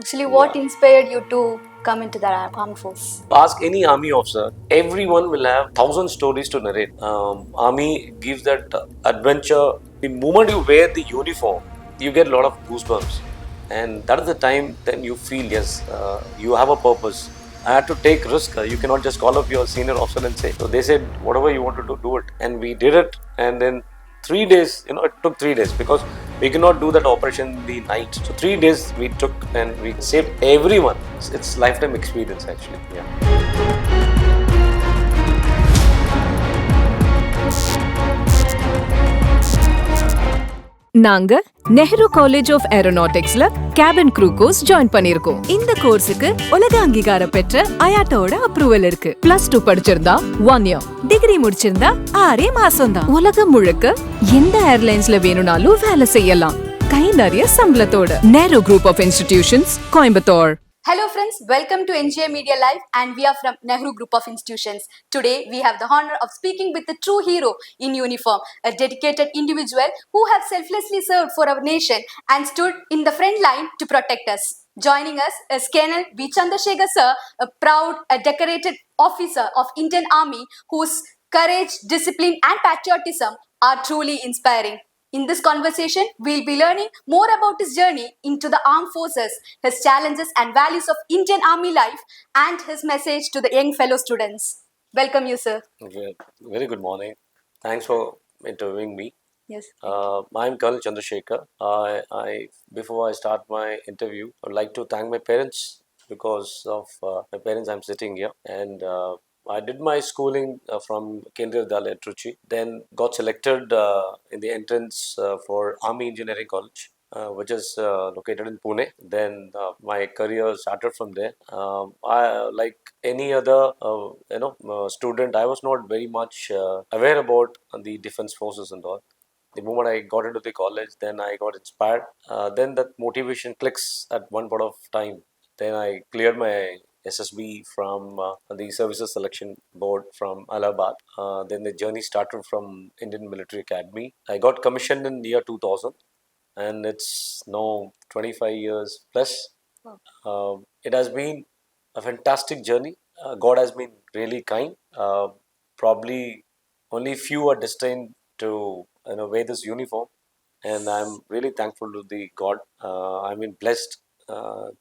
Actually, what inspired you to come into the armed force? Ask any army officer, everyone will have 1,000 stories to narrate. Army gives that adventure. The moment you wear the uniform, you get a lot of goosebumps, and that is the time then you feel yes, you have a purpose. I had to take risk. You cannot just call up your senior officer and say. So they said, whatever you want to do it, and we did it. And then 3 days, it took 3 days because we cannot do that operation in the night. So 3 days we took and we saved everyone. It's lifetime experience actually. Yeah. நாங்க Nehru college of ஏரோநாட்டிக்ஸ்ல cabin crew course join பண்ணிருக்கோம். இந்த கோர்ஸுக்கு உலக அங்கீகாரம் பெற்ற ஐயாட்டாவோட approval இருக்கு. +2 படிச்சிருந்தா 1 year, degree முடிச்சிருந்தா 6 மாசம் தான். உலகம் முழுக்க எந்த ஏர்லைன்ஸ்ல வேணும்னாலும் வேலை செய்யலாம். கை நிறைய சம்பளத்தோட. Nehru group of institutions, Coimbatore. Hello friends, welcome to NGI Media Live and we are from Nehru Group of Institutions. Today we have the honor of speaking with the true hero in uniform, a dedicated individual who have selflessly served for our nation and stood in the front line to protect us. Joining us is Colonel B. Chandrasekhar sir, a proud, decorated officer of Indian Army whose courage, discipline and patriotism are truly inspiring. In this conversation, we'll be learning more about his journey into the armed forces, his challenges and values of Indian Army life, and his message to the young fellow students. Welcome you, sir. Okay. Very good morning. Thanks for interviewing me. Yes. I'm Colonel Chandrasekhar. Before I start my interview, I would like to thank my parents because of my parents. I'm sitting here, and I did my schooling from Kendriya Vidyalaya Trichy. Then got selected in the entrance for Army Engineering College. Which is located in Pune. Then my career started from there. I, like any other student, I was not very much aware about the defense forces and all. The moment I got into the college, then I got inspired. Then that motivation clicks at one point of time. Then I cleared my SSB from the Services Selection Board from Allahabad. Then the journey started from Indian Military Academy. I got commissioned in year 2000, and it's now 25 years plus. It has been a fantastic journey. God has been really kind. Probably only few are destined to wear this uniform, and I'm really thankful to the God. I've been blessed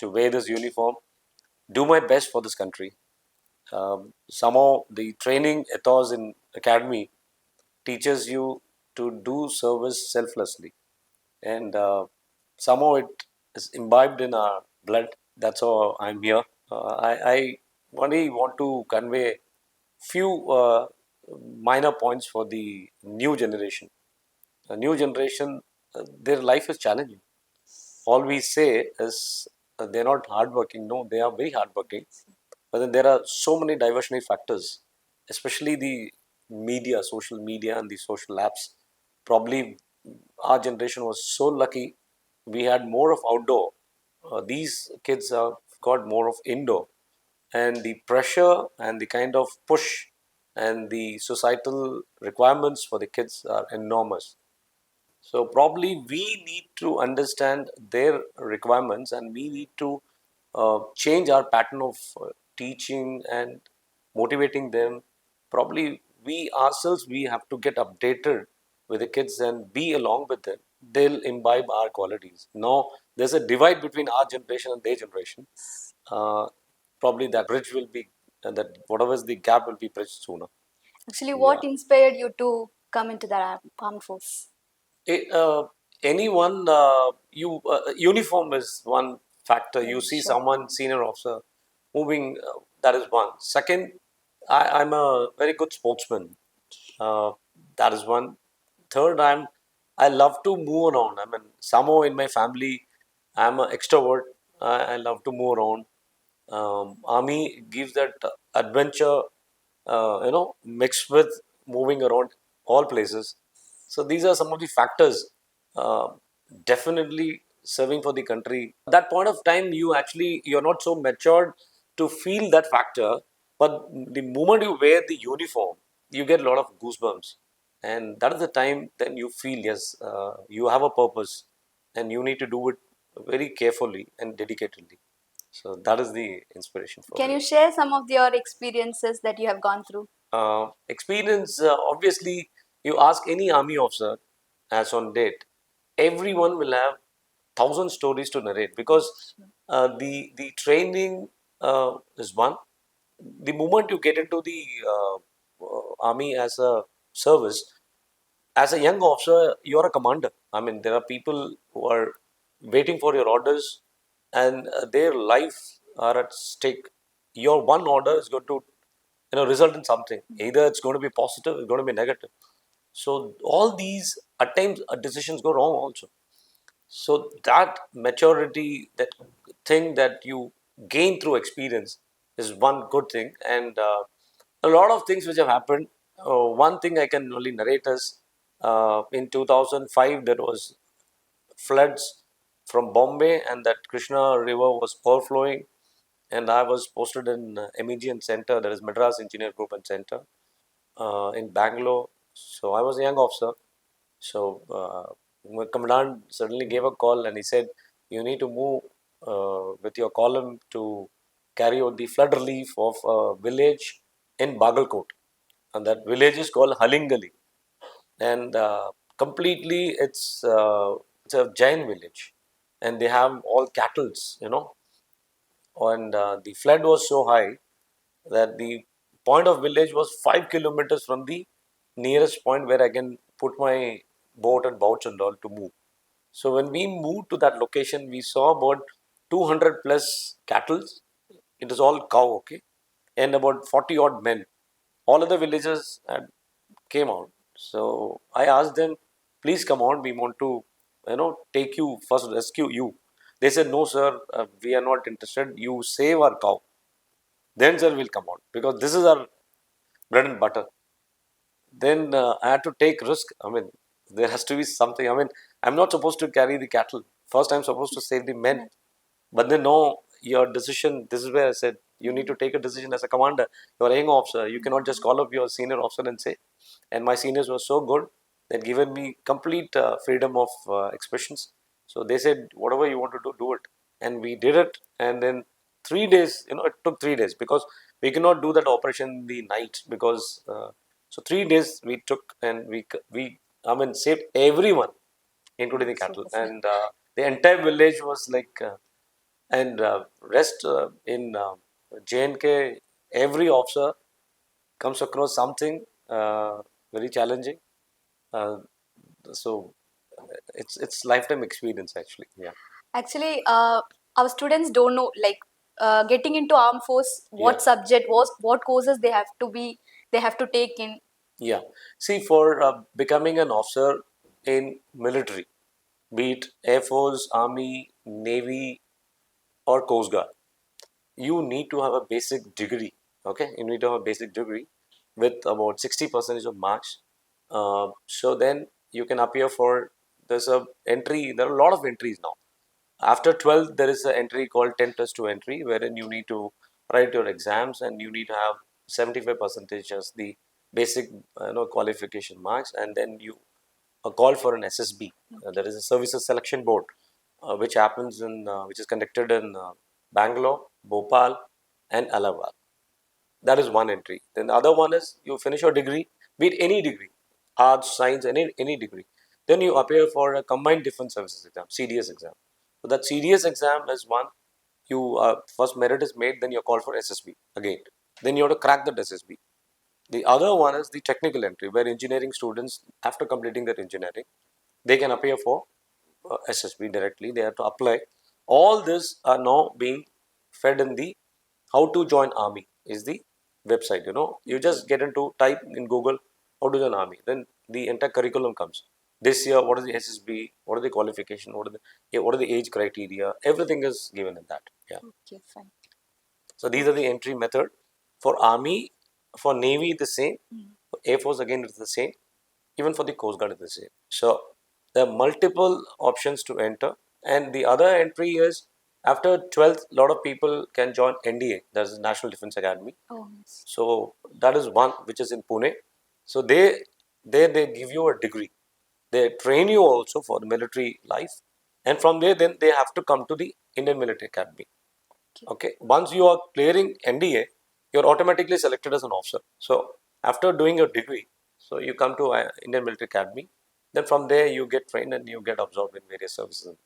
to wear this uniform, do my best for this country. Somehow the training ethos in academy teaches you to do service selflessly, and somehow it is imbibed in our blood. That's how I'm here. I only want to convey few minor points for the new generation. A new generation, their life is challenging. All we say is they're not hardworking. No, they are very hardworking. But then there are so many diversionary factors, especially the media, social media, and the social apps. Probably our generation was so lucky we had more of outdoor. These kids have got more of indoor, and the pressure and the kind of push and the societal requirements for the kids are enormous. So probably we need to understand their requirements, and we need to change our pattern of teaching and motivating them. Probably we ourselves, we have to get updated with the kids and be along with them. They'll imbibe our qualities. Now there's a divide between our generation and their generation. Uh, Probably that bridge will be, that whatever is the gap will be bridged sooner. Actually, what inspired you to come into the armed force? Anyone, uniform is one factor. You see someone senior officer moving, that is one. Second, I'm a very good sportsman. Uh, that is one. Third, I love to move around. I mean, somehow in my family, I'm an extrovert. I love to move around. Army gives that adventure, mixed with moving around all places. So these are some of the factors. Uh, Definitely serving for the country. At that point of time, you're not so matured to feel that factor, but the moment you wear the uniform, you get a lot of goosebumps, and that is the time then you feel yes, you have a purpose, and you need to do it very carefully and dedicatedly. So that is the inspiration for Can me. you share some of your experiences that you have gone through? Experience, obviously, you ask any army officer as on date, everyone will have thousand stories to narrate because the training is one. The moment you get into the army as a service, as a young officer, you're a commander. I mean, there are people who are waiting for your orders, and their life are at stake. Your one order is going to, result in something. Either it's going to be positive, it's going to be negative. So all these at times decisions go wrong also. So that maturity, that thing that you gain through experience, is one good thing. And a lot of things which have happened. One thing I can only narrate is in 2005 there was floods from Bombay, and that Krishna River was overflowing. And I was posted in MEGN Center, that is Madras Engineer Group and Center, in Bangalore. So I was a young officer. So my commandant suddenly gave a call and he said, "You need to move with your column to carry out the flood relief of a village in Bagalkot." And that village is called Halingali. And completely it's a Jain village. And they have all cattles. And the flood was so high that the point of village was 5 kilometers from the nearest point where I can put my boat and boats and all to move. So when we moved to that location, we saw about 200 plus cattle. It is all cow, okay, and about 40 odd men. All other villagers had came out. So I asked them, please come on, we want to, take you first, rescue you. They said, no, sir, we are not interested. You save our cow, then sir will come out because this is our bread and butter. Then I had to take risk. I mean, there has to be something. I mean, I'm not supposed to carry the cattle. First, I'm supposed to save the men. But then, no, your decision. This is where I said you need to take a decision as a commander. You're a young officer. You cannot just call up your senior officer and say. And my seniors were so good that given me complete freedom of expressions. So they said, whatever you want to do, do it. And we did it. And then 3 days, it took 3 days because we cannot do that operation in the night because so 3 days we took, and we I mean saved everyone, including the cattle, and the entire village was like and rest in JNK. Every officer comes across something very challenging. Uh, so it's lifetime experience actually. Yeah. Actually, our students don't know, like, getting into armed force, Yeah. what subject, what courses they have to take in. Yeah. See, for becoming an officer in military, be it Air Force, Army, Navy, or Coast Guard, you need to have a basic degree. Okay, you need to have a basic degree with about 60% of marks. So then you can appear for, there's a entry. There are a lot of entries now. After 12th, there is an entry called 10 plus 2 entry, wherein you need to write your exams and you need to have 75% as the basic qualification marks, and then you call for an SSB. There is a Services Selection Board, which is conducted in Bangalore, Bhopal, and Allahabad. That is one entry. Then the other one is you finish your degree, be it any degree, arts, science, any degree. Then you appear for a combined defense services exam, CDS exam. So that CDS exam is one. You first merit is made, then you're called for SSB again. Then you have to crack that SSB. The other one is the technical entry, where engineering students, after completing their engineering, they can appear for SSB directly. They have to apply. All this are now being fed in the how to join army is the website. You just get into type in Google how to join army. Then the entire curriculum comes. This year, what is the SSB? What are the qualification? What are the age criteria? Everything is given in that. Yeah. Okay, fine. So these are the entry method for army. For navy, the same. For Air Force, again, it's the same. Even for the Coast Guard, it's the same. So there are multiple options to enter. And the other entry is after 12th, a lot of people can join NDA, that is National Defense Academy. Oh, yes. So that is one which is in Pune. So they give you a degree. They train you also for the military life. And from there, then they have to come to the Indian Military Academy. Okay. Once you are clearing NDA, you're automatically selected as an officer. So after doing your degree, so you come to Indian Military Academy. Then from there you get trained and you get absorbed in various services and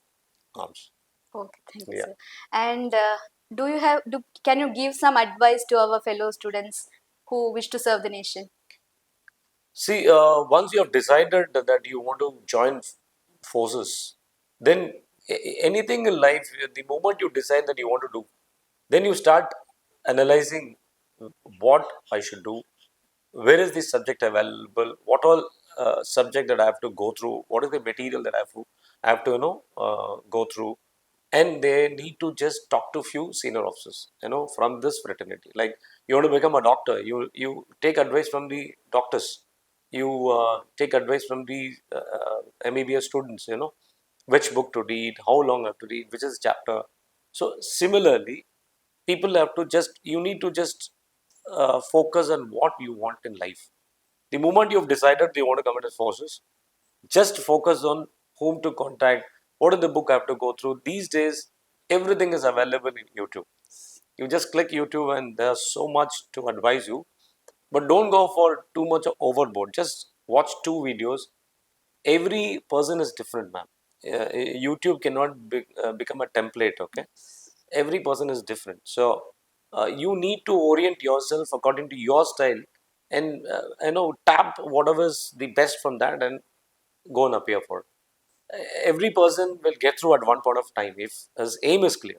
arms. Okay, thank you, Yeah. sir. And can you give some advice to our fellow students who wish to serve the nation? See, once you have decided that you want to join forces, then anything in life, the moment you decide that you want to do, then you start analyzing what I should do, where is the subject available, what all subject that I have to go through, what is the material that I have to go through, and they need to just talk to few senior officers, from this fraternity. Like you want to become a doctor, you take advice from the doctors, you take advice from the MBBS students, which book to read, how long I have to read, which is chapter. So similarly, people have to just you need to just focus on what you want in life. The moment you've decided you want to come into forces, just focus on whom to contact, what is the book I have to go through. These days, everything is available in YouTube. You just click YouTube and there's so much to advise you. But don't go for too much overboard. Just watch two videos. Every person is different, ma'am. YouTube cannot become a template, okay? Every person is different. So you need to orient yourself according to your style and, tap whatever is the best from that and go and appear for it. Every person will get through at one point of time if his aim is clear.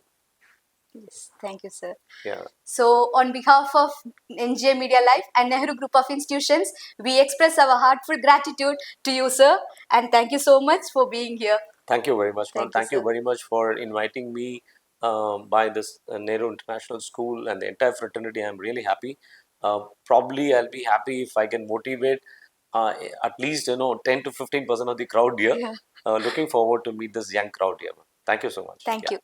Yes, thank you, sir. Yeah. So, on behalf of NGI Media Life and Nehru Group of Institutions, we express our heartfelt gratitude to you, sir, and thank you so much for being here. Thank you very much, ma'am. Thank you, Thank you sir. very much for inviting me by this Nehru International School and the entire fraternity. I'm really happy. Probably I'll be happy if I can motivate uh, at least 10 to 15% of the crowd here. Yeah. Looking forward to meet this young crowd here, ma'am. Thank you so much. Thank Yeah. you.